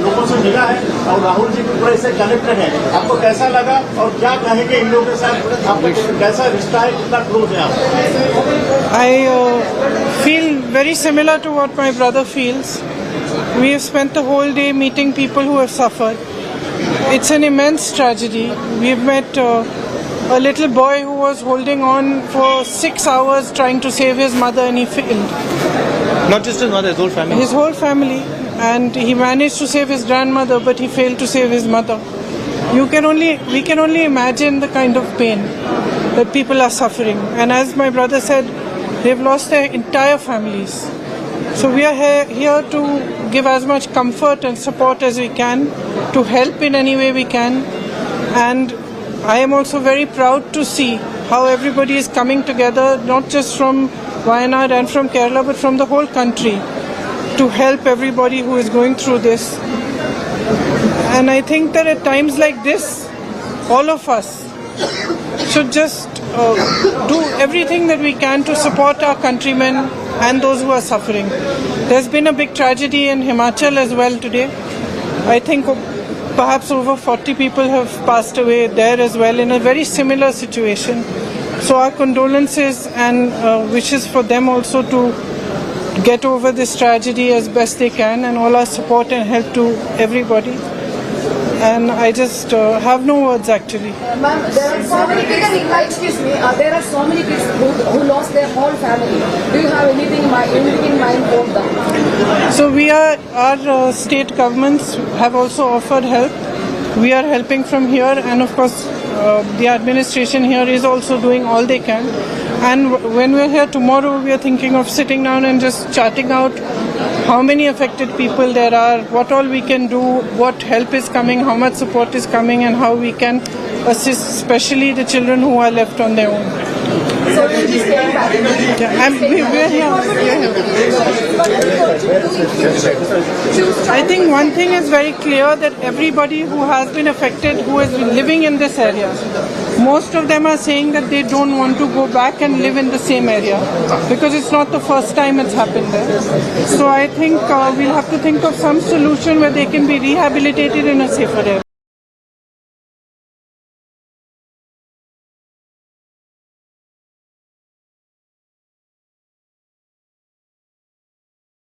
लोगों से मिला है और राहुल जी भी पूरे से कनेक्टेड है, आपको कैसा लगा और क्या कहेंगे इन लोगों के साथ, आपका कैसा रिश्ता है, कितना क्लोज है आप? I feel very similar to what my brother feels. We have spent the whole day meeting people who have suffered. It's an immense tragedy. We've met a little boy who was holding on for 6 hours trying to save his mother, and he failed. Not just his mother, his whole family. His whole family. And he managed to save his grandmother, but he failed to save his mother. We can only imagine the kind of pain that people are suffering. And as my brother said, they've lost their entire families. So we are here to give as much comfort and support as we can, to help in any way we can. And I am also very proud to see how everybody is coming together, not just from Wayanad and from Kerala, but from the whole country, to help everybody who is going through this. And I think that at times like this, all of us should just do everything that we can to support our countrymen and those who are suffering. There's been a big tragedy in Himachal as well today. I think perhaps over 40 people have passed away there as well in a very similar situation. So our condolences and wishes for them also to get over this tragedy as best they can, and all our support and help to everybody. And I just have no words actually. Ma'am, there are so many people, excuse me, there are so many people who lost their whole family. Do you have anything in mind for them? So our state governments have also offered help. We are helping from here, and of course the administration here is also doing all they can. And when we're here tomorrow, we are thinking of sitting down and just charting out how many affected people there are, what all we can do, what help is coming, how much support is coming, and how we can assist especially the children who are left on their own. So will you stay back? Yeah, we're here. I think one thing is very clear, that everybody who has been affected, who has been living in this area, most of them are saying that they don't want to go back and live in the same area, because it's not the first time it's happened there. So I think we'll have to think of some solution where they can be rehabilitated in a safer area.